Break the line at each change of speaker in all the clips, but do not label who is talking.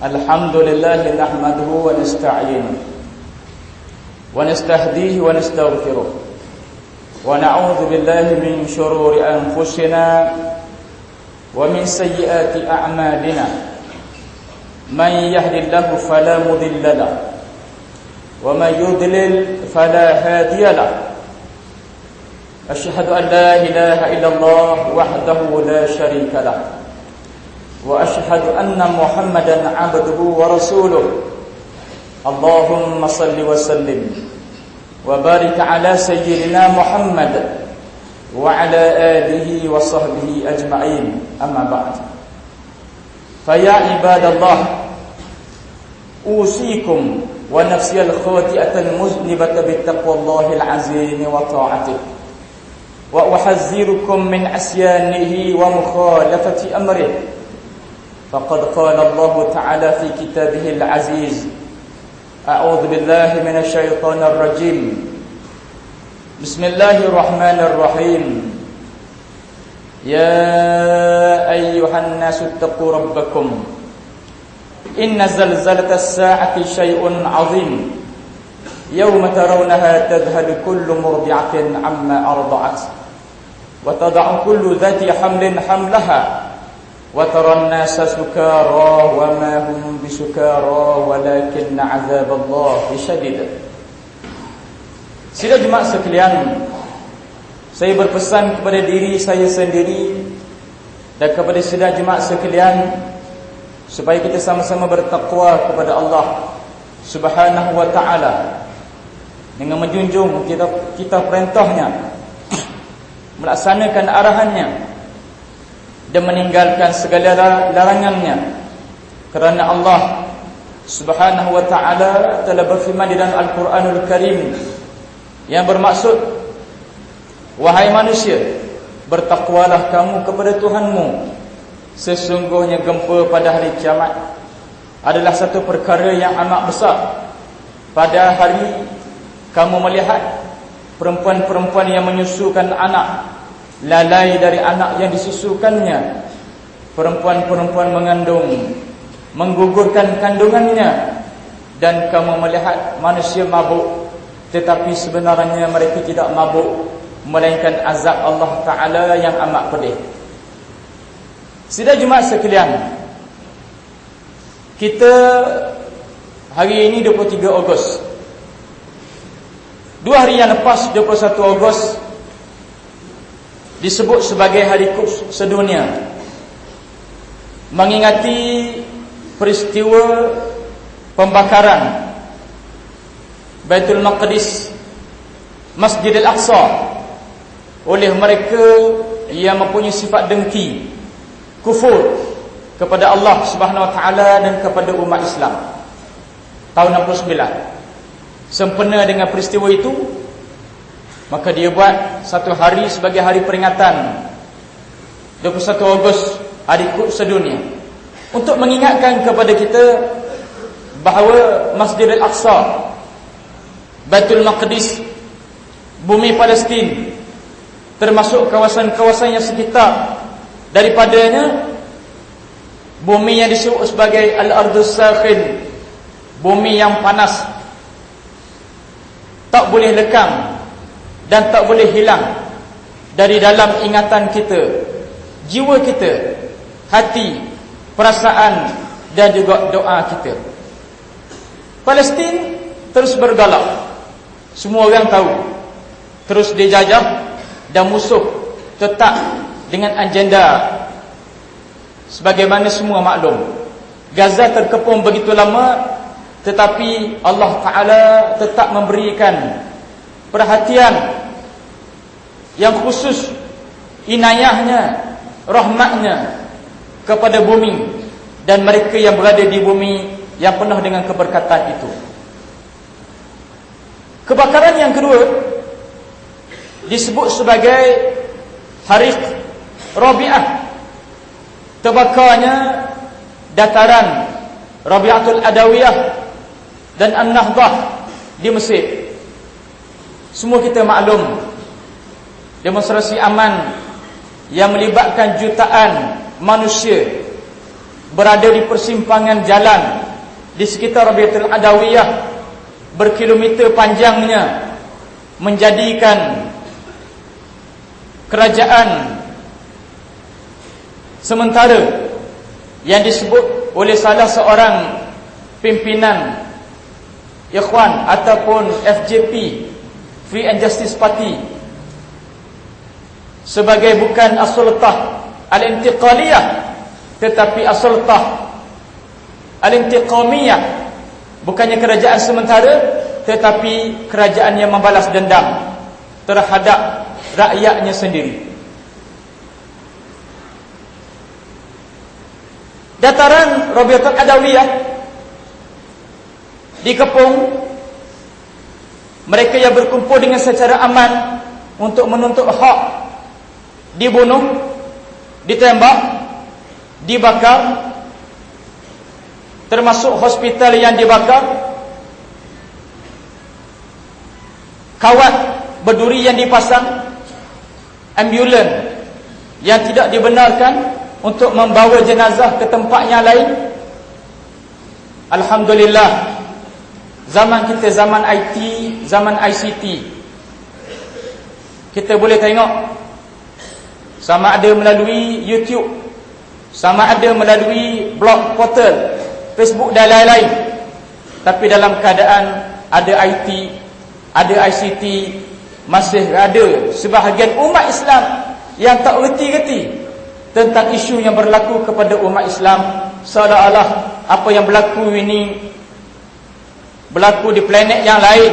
الحمد لله نحمده ونستعينه ونستهديه ونستغفره ونعوذ بالله من شرور أنفسنا ومن سيئات أعمالنا من يهد الله فلا مضل له ومن يضلل فلا هادي له أشهد أن لا إله إلا الله وحده لا شريك له وأشهد أن محمدا عبده ورسوله اللهم صل وسلم وبارك على سيدنا محمد وعلى آله وصحبه أجمعين أما بعد فيا عباد الله أوصيكم ونفسي الخاطئة المذنبة بتقوى الله العظيم وطاعته وأحذركم من عصيانه ومخالفة أمره فقد قال الله تعالى في كتابه العزيز أعوذ بالله من الشيطان الرجيم بسم الله الرحمن الرحيم يا أيها الناس اتقوا ربكم إن زلزلة الساعة شيء عظيم يوم ترونها تذهل كل مرضعة عما أرضعت وتضع كل ذات حمل حملها وترى الناس سكارى وما هم بسكارى ولكن عذاب الله شديد. Sidang jemaah sekalian, saya berpesan kepada diri saya sendiri dan kepada sidang jemaah sekalian supaya kita sama-sama bertakwa kepada Allah Subhanahu wa taala dengan menjunjung kita perintahnya, melaksanakan arahannya dan meninggalkan segala larangannya, kerana Allah Subhanahu wa taala telah berfirman di dalam Al-Quranul Karim yang bermaksud, wahai manusia, bertakwalah kamu kepada Tuhanmu, sesungguhnya gempa pada hari kiamat adalah satu perkara yang amat besar. Pada hari kamu melihat perempuan-perempuan yang menyusukan anak, lalai dari anak yang disusukannya, perempuan-perempuan mengandung, menggugurkan kandungannya, dan kamu melihat manusia mabuk, tetapi sebenarnya mereka tidak mabuk, melainkan azab Allah Ta'ala yang amat pedih. Sidang jemaah sekalian, kita hari ini 23 Ogos. 2 hari yang lepas, 21 Ogos, disebut sebagai Hari Quds sedunia, mengingati peristiwa pembakaran Baitul Maqdis, Masjid Al-Aqsa oleh mereka yang mempunyai sifat dengki, kufur kepada Allah Subhanahu wa taala dan kepada umat Islam. Tahun 69 sempena dengan peristiwa itu, maka dia buat satu hari sebagai hari peringatan 21 Ogos, Hari Quds sedunia, untuk mengingatkan kepada kita bahawa Masjid Al-Aqsa, Baitul Maqdis, bumi Palestin, termasuk kawasan-kawasan yang sekitar daripadanya, bumi yang disebut sebagai Al-Ardus Sakhin, bumi yang panas, tak boleh lekang dan tak boleh hilang dari dalam ingatan kita, jiwa kita, hati, perasaan dan juga doa kita. Palestin terus bergalak, semua orang tahu, terus dijajah dan musuh tetap dengan agenda. Sebagaimana semua maklum, Gaza terkepung begitu lama, tetapi Allah Ta'ala tetap memberikan perhatian yang khusus, inayahnya, rahmatnya kepada bumi dan mereka yang berada di bumi yang penuh dengan keberkatan itu. Kebakaran yang kedua disebut sebagai Hari Rabi'ah, terbakarnya dataran Rabi'atul Adawiyah dan An-Nahdah di Mesir. Semua kita maklum, demonstrasi aman yang melibatkan jutaan manusia berada di persimpangan jalan di sekitar Rabi'atul Adawiyah berkilometer panjangnya, menjadikan kerajaan sementara yang disebut oleh salah seorang pimpinan Ikhwan ataupun FJP, Free and Justice Party, sebagai bukan as-sultah al-intiqaliyah tetapi as-sultah al-intiqamiyah, bukannya kerajaan sementara tetapi kerajaan yang membalas dendam terhadap rakyatnya sendiri. Dataran Rabi'atul Adawiyah dikepung, mereka yang berkumpul dengan secara aman untuk menuntut hak dibunuh, ditembak, dibakar, termasuk hospital yang dibakar, kawat berduri yang dipasang, ambulan yang tidak dibenarkan untuk membawa jenazah ke tempat yang lain. Alhamdulillah, zaman kita zaman IT, zaman ICT, kita boleh tengok sama ada melalui YouTube, sama ada melalui blog, portal, Facebook dan lain-lain. Tapi dalam keadaan ada IT, ada ICT, masih ada sebahagian umat Islam yang tak reti-reti tentang isu yang berlaku kepada umat Islam, seolah-olah apa yang berlaku ini berlaku di planet yang lain,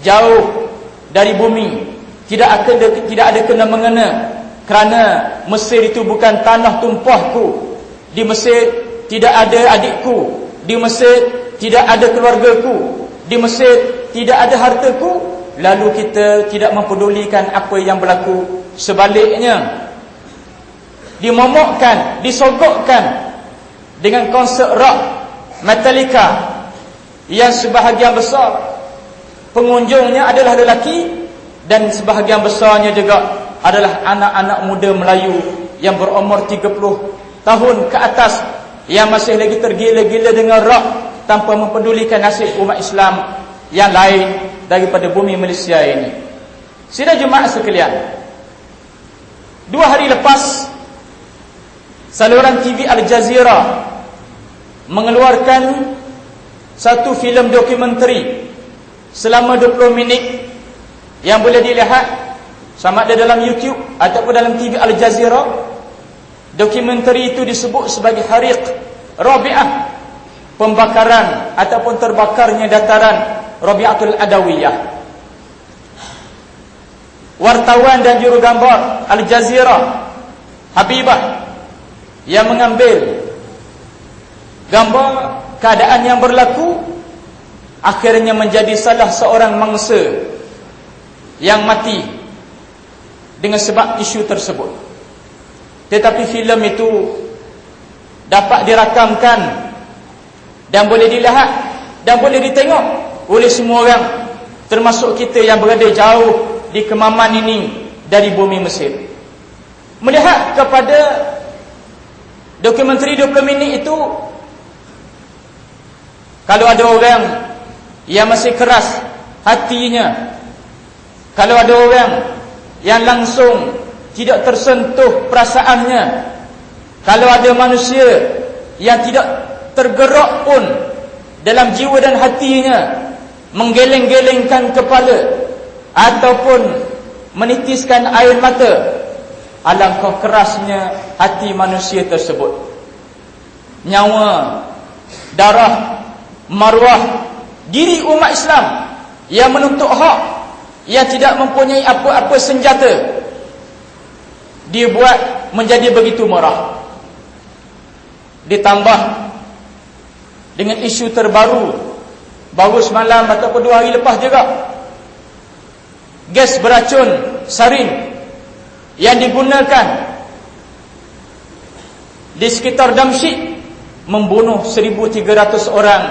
jauh dari bumi, tidak ada kena-mengena, kerana Mesir itu bukan tanah tumpahku, di Mesir tidak ada adikku, di Mesir tidak ada keluargaku, di Mesir tidak ada hartaku, lalu kita tidak mempedulikan apa yang berlaku. Sebaliknya, dimomokkan, disogokkan dengan konsert rock Metallica yang sebahagian besar pengunjungnya adalah lelaki dan sebahagian besarnya juga adalah anak-anak muda Melayu yang berumur 30 tahun ke atas, yang masih lagi tergila-gila dengan rock tanpa mempedulikan nasib umat Islam yang lain daripada bumi Malaysia ini. Sidang jemaah sekalian, 2 hari lepas saluran TV Al Jazeera mengeluarkan satu filem dokumentari selama 20 minit yang boleh dilihat sama ada dalam YouTube ataupun dalam TV Al Jazeera. Dokumentari itu disebut sebagai Hariq Rabi'ah, pembakaran ataupun terbakarnya dataran Rabi'atul Adawiyah. Wartawan dan jurugambar Al Jazeera, Habibah, yang mengambil gambar keadaan yang berlaku, akhirnya menjadi salah seorang mangsa yang mati dengan sebab isu tersebut. Tetapi filem itu dapat dirakamkan dan boleh dilihat dan boleh ditengok oleh semua orang, termasuk kita yang berada jauh di kemaman ini dari bumi Mesir. Melihat kepada dokumentari 20 minit itu, kalau ada orang yang masih keras hatinya, kalau ada orang yang langsung tidak tersentuh perasaannya, kalau ada manusia yang tidak tergerak pun dalam jiwa dan hatinya, menggeleng-gelengkan kepala ataupun menitiskan air mata, alangkah kerasnya hati manusia tersebut. Nyawa, darah, maruah diri umat Islam yang menuntut hak, yang tidak mempunyai apa-apa senjata, dibuat menjadi begitu murah. Ditambah dengan isu terbaru baru semalam ataupun 2 hari lepas juga, gas beracun sarin yang digunakan di sekitar Damsyik membunuh 1,300 orang,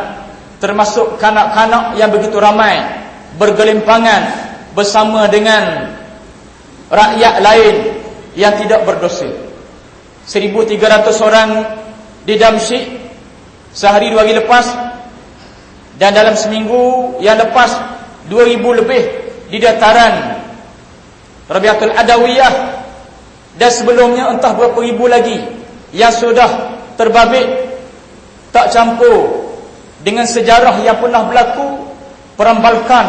termasuk kanak-kanak yang begitu ramai bergelimpangan bersama dengan rakyat lain yang tidak berdosa. 1,300 orang di Damsyik sehari 2 hari lepas, dan dalam seminggu yang lepas 2000 lebih di dataran Rabiatul Adawiyah, dan sebelumnya entah berapa ribu lagi yang sudah terbabit tak campur dengan sejarah yang pernah berlaku, perang Balkan,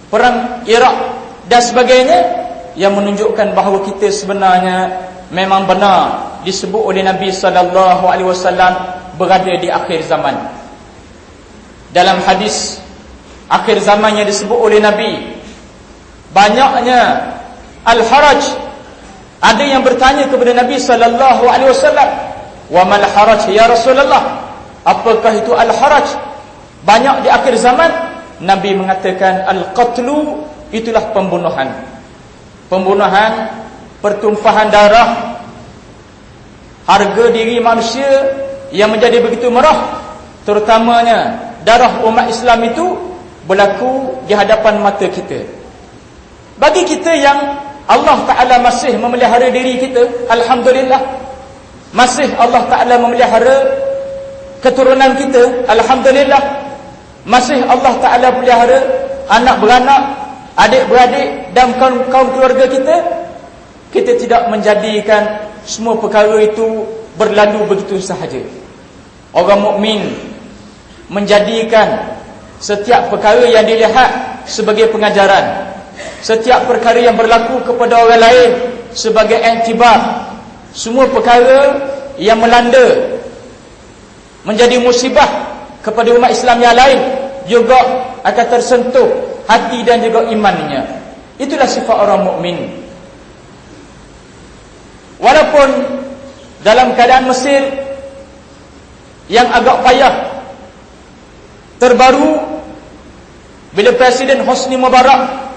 perang Iraq dan sebagainya, yang menunjukkan bahawa kita sebenarnya memang benar disebut oleh Nabi sallallahu alaihi wasallam berada di akhir zaman. Dalam hadis akhir zaman yang disebut oleh Nabi, banyaknya al-haraj. Ada yang bertanya kepada Nabi sallallahu alaihi wasallam, "Wa mal haraj ya Rasulullah?" Apakah itu al-haraj? Banyak di akhir zaman. Nabi mengatakan al-qatlu, itulah pembunuhan. Pembunuhan, pertumpahan darah, harga diri manusia yang menjadi begitu murah, terutamanya darah umat Islam itu berlaku di hadapan mata kita. Bagi kita yang Allah Ta'ala masih memelihara diri kita, alhamdulillah. Masih Allah Ta'ala memelihara keturunan kita, alhamdulillah. Masih Allah Ta'ala pelihara anak beranak, adik-beradik dan kaum keluarga kita. Kita tidak menjadikan semua perkara itu berlalu begitu sahaja. Orang mukmin menjadikan setiap perkara yang dilihat sebagai pengajaran, setiap perkara yang berlaku kepada orang lain sebagai iktibar. Semua perkara yang melanda menjadi musibah kepada umat Islam yang lain juga akan tersentuh hati dan juga imannya. Itulah sifat orang mukmin. Walaupun dalam keadaan Mesir yang agak payah, terbaru bila Presiden Hosni Mubarak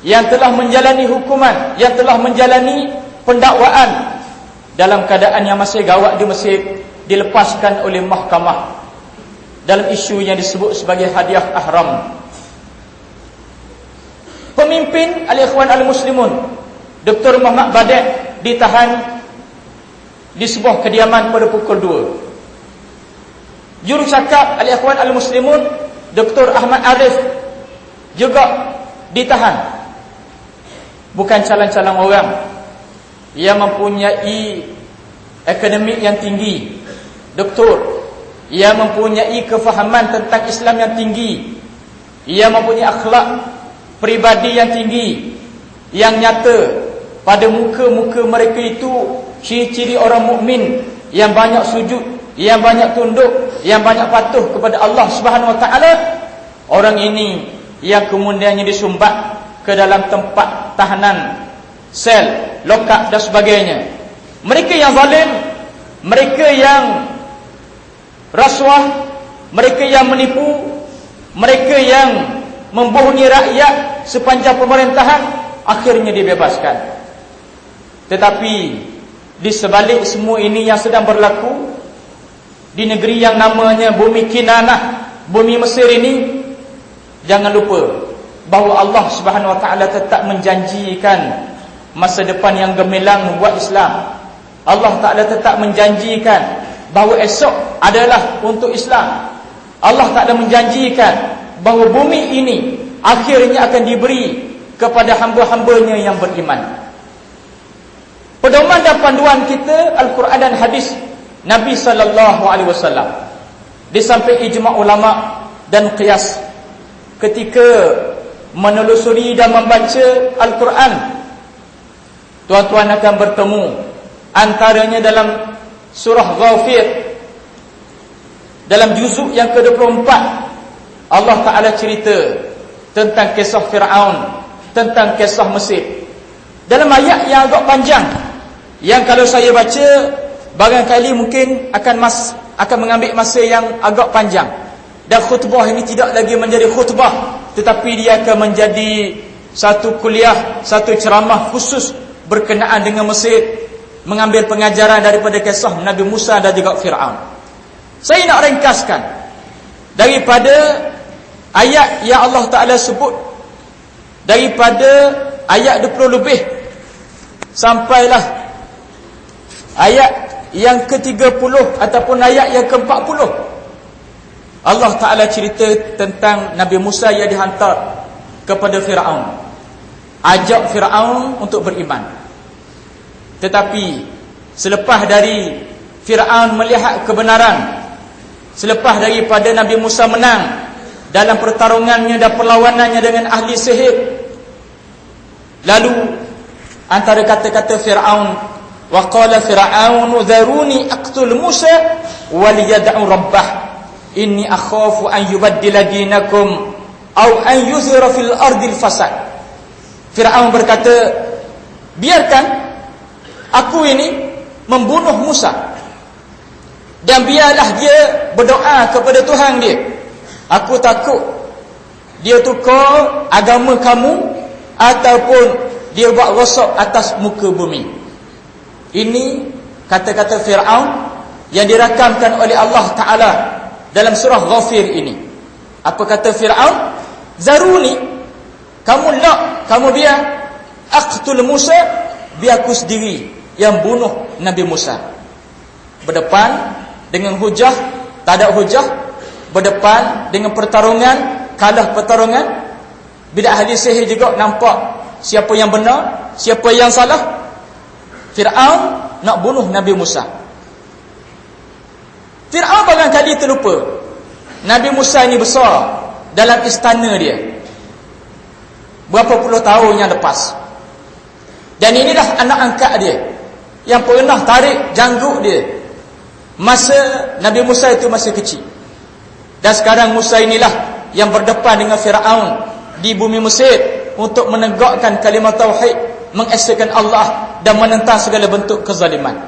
yang telah menjalani hukuman, yang telah menjalani pendakwaan dalam keadaan yang masih gawat di Mesir, dilepaskan oleh mahkamah dalam isu yang disebut sebagai hadiah ahram. Pemimpin Al-Ikhwan Al-Muslimun Dr. Muhammad Badek ditahan di sebuah kediaman pada pukul 2. Jurucakap Al-Ikhwan Al-Muslimun Dr. Ahmad Arif juga ditahan. Bukan calon-calon orang yang mempunyai akademik yang tinggi, doktor, yang mempunyai kefahaman tentang Islam yang tinggi, yang mempunyai akhlak peribadi yang tinggi, yang nyata pada muka-muka mereka itu ciri-ciri orang mukmin yang banyak sujud, yang banyak tunduk, yang banyak patuh kepada Allah Subhanahu wa taala. Orang ini yang kemudiannya disumbat ke dalam tempat tahanan, sel, lokap dan sebagainya. Mereka yang zalim, mereka yang rasuah, mereka yang menipu, mereka yang membohongi rakyat sepanjang pemerintahan, akhirnya dibebaskan. Tetapi di sebalik semua ini yang sedang berlaku di negeri yang namanya bumi Kinanah, bumi Mesir ini, jangan lupa bahawa Allah Subhanahu wa taala tetap menjanjikan masa depan yang gemilang buat Islam. Allah Taala tetap menjanjikan bahawa esok adalah untuk Islam. Allah Taala menjanjikan bahawa bumi ini akhirnya akan diberi kepada hamba-hambanya yang beriman. Pedoman dan panduan kita Al-Quran dan hadis Nabi sallallahu alaihi wasallam, di samping ijma' ulama dan qiyas. Ketika menelusuri dan membaca Al-Quran, tuan-tuan akan bertemu antaranya dalam surah Ghafir, dalam juzuk yang ke-24, Allah Ta'ala cerita tentang kisah Fir'aun, tentang kisah Mesir. Dalam ayat yang agak panjang, yang kalau saya baca barangkali mungkin akan mengambil masa yang agak panjang, dan khutbah ini tidak lagi menjadi khutbah, tetapi dia akan menjadi satu kuliah, satu ceramah khusus berkenaan dengan Mesir, mengambil pengajaran daripada kisah Nabi Musa dan juga Fir'aun. Saya nak ringkaskan daripada ayat yang Allah Ta'ala sebut, daripada ayat 20 lebih sampailah ayat yang ke-30 ataupun ayat yang ke-40, Allah Ta'ala cerita tentang Nabi Musa yang dihantar kepada Fir'aun, ajak Fir'aun untuk beriman. Tetapi selepas dari Fir'aun melihat kebenaran, selepas daripada Nabi Musa menang dalam pertarungannya dan perlawanannya dengan ahli sihir, lalu antara kata-kata Fir'aun, wa qala fir'aunu dharuni aqtul Musa waliyad'u rabbah inni akhafu an yubaddila dinakum aw an yuzhira fil ardil fasad. Fir'aun berkata, biarkan aku ini membunuh Musa, dan biarlah dia berdoa kepada Tuhan dia. Aku takut dia tukar agama kamu ataupun dia buat rosak atas muka bumi. Ini kata-kata Fir'aun yang dirakamkan oleh Allah Ta'ala dalam surah Ghafir ini. Apa kata Fir'aun? Zaruni, kamu nak, kamu biar aqtul Musa, biar aku sendiri yang bunuh Nabi Musa. Berdepan dengan hujah, tak ada hujah, berdepan dengan pertarungan, kalah pertarungan. Bila ahli sihir juga nampak siapa yang benar, siapa yang salah. Fir'aun nak bunuh Nabi Musa. Fir'aun barangkali terlupa Nabi Musa ini besar dalam istana dia berapa puluh tahun yang lepas. Dan inilah anak angkat dia yang pernah tarik janggut dia masa Nabi Musa itu masih kecil. Dan sekarang Musa inilah yang berdepan dengan Fir'aun di bumi Mesir untuk menegakkan kalimat tauhid, mengesahkan Allah dan menentang segala bentuk kezaliman.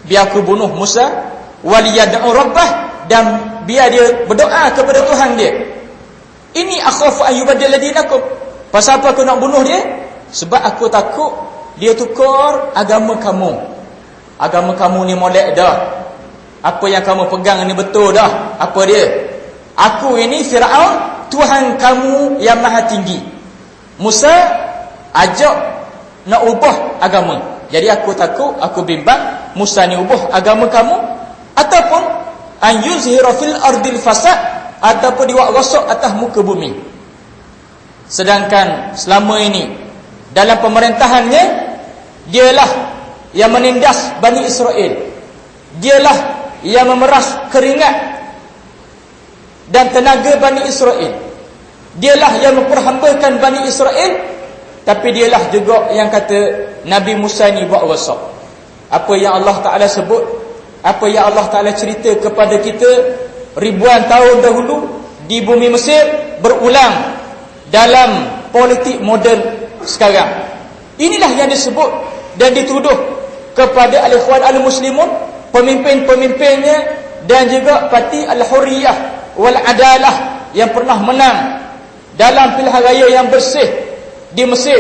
Biar aku bunuh Musa waliyad'u rabbah, dan biar dia berdoa kepada Tuhan dia. Ini akhafu an yubaddila dinakum. Pasal apa aku nak bunuh dia? Sebab aku takut dia tukar agama kamu. Agama kamu ni molek dah. Apa yang kamu pegang ni betul dah. Apa dia? Aku ini Fir'aun, Tuhan kamu yang maha tinggi. Musa ajak nak ubah agama. Jadi aku takut, aku bimbang Musa ni ubah agama kamu, ataupun an yuzhira fil ardil fasad, ataupun diwak rosak atas muka bumi. Sedangkan selama ini dalam pemerintahannya, dialah yang menindas Bani Israel, dialah yang memeras keringat dan tenaga Bani Israel, dialah yang memperhambakan Bani Israel. Tapi dialah juga yang kata Nabi Musa ni buat rosak. Apa yang Allah Ta'ala sebut, apa yang Allah Ta'ala cerita kepada kita ribuan tahun dahulu di bumi Mesir, berulang dalam politik moden sekarang. Inilah yang disebut dan dituduh kepada al-ikhwan al-muslimun, pemimpin-pemimpinnya, dan juga parti al-hurriyah wal-adalah yang pernah menang dalam pilihan raya yang bersih di Mesir,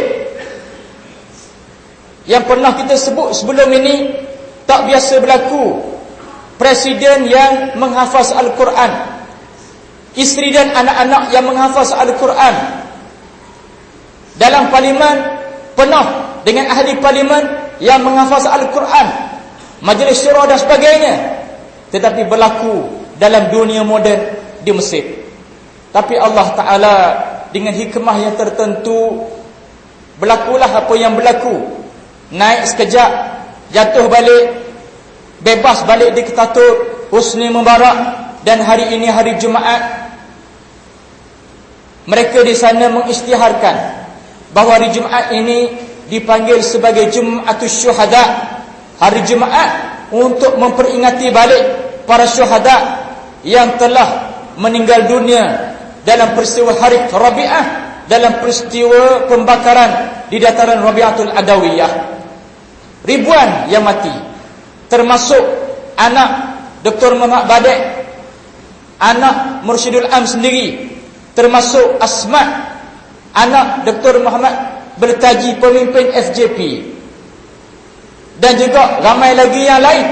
yang pernah kita sebut sebelum ini. Tak biasa berlaku presiden yang menghafaz Al-Quran, isteri dan anak-anak yang menghafaz Al-Quran. Dalam parlimen penuh dengan ahli parlimen yang menghafaz Al-Quran, majlis syura dan sebagainya. Tetapi berlaku dalam dunia moden di Mesir. Tapi Allah Ta'ala dengan hikmah yang tertentu, berlakulah apa yang berlaku. Naik sekejap, jatuh balik, bebas balik diktator Husni Mubarak. Dan hari ini hari Jumaat, mereka di sana mengisytiharkan bahawa hari Jumaat ini dipanggil sebagai Jumatus Syuhada, hari Jumaat untuk memperingati balik para syuhada yang telah meninggal dunia dalam peristiwa Harith Rabi'ah, dalam peristiwa pembakaran di dataran Rabi'atul Adawiyah. Ribuan yang mati, termasuk anak Dr. Muhammad Badek, anak Mursyidul Am sendiri, termasuk Asma, anak Dr. Muhammad Bertaji, pemimpin FJP, dan juga ramai lagi yang lain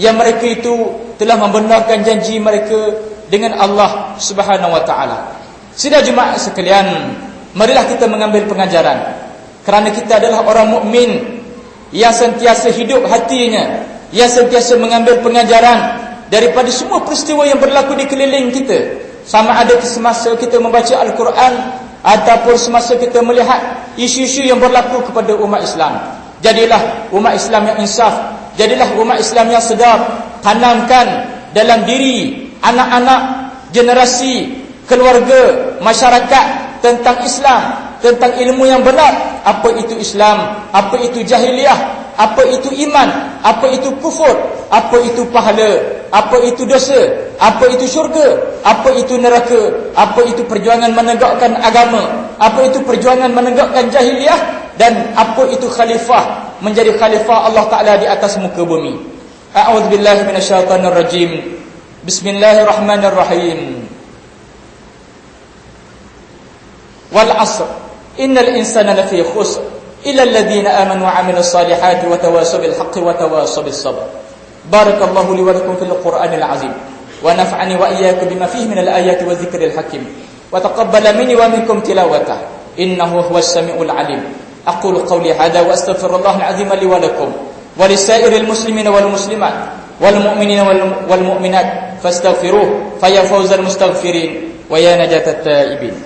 yang mereka itu telah membenarkan janji mereka dengan Allah Subhanahu wa taala. Sidang jemaah sekalian, marilah kita mengambil pengajaran, kerana kita adalah orang mukmin yang sentiasa hidup hatinya, yang sentiasa mengambil pengajaran daripada semua peristiwa yang berlaku di keliling kita, sama ada semasa kita membaca Al-Quran ataupun semasa kita melihat isu-isu yang berlaku kepada umat Islam. Jadilah umat Islam yang insaf, jadilah umat Islam yang sedar. Tanamkan dalam diri anak-anak, generasi, keluarga, masyarakat tentang Islam, tentang ilmu yang benar. Apa itu Islam, apa itu jahiliah, apa itu iman, apa itu kufur, apa itu pahala, apa itu dosa, apa itu syurga, apa itu neraka, apa itu perjuangan menegakkan agama, apa itu perjuangan menegakkan jahiliah, dan apa itu khalifah, menjadi khalifah Allah Ta'ala di atas muka bumi. A'udzubillahi minasyaitonirrajim. Bismillahirrahmanirrahim. Wal 'asr innal insana lafi khusr illa alladhina amanu wa 'amilus salihati wa tawassaw bil haqqi wa tawassaw bis sabr. Barakallahu li wa lakum fil Qur'anil 'azim wa nafa'ani wa iyyakum bima fihi minal ayati wa dzikril hakim wa taqabbala minni wa minkum tilawatah innahu huwas samiul 'alim. Aqulu qawli hadha wa astaghfirullahal 'azim li wa lakum wa lisairil muslimina wal muslimat wal mu'minina wal mu'minat fastaghfiruhu fa ya fawzal mustaghfirin wa ya najatat taibin.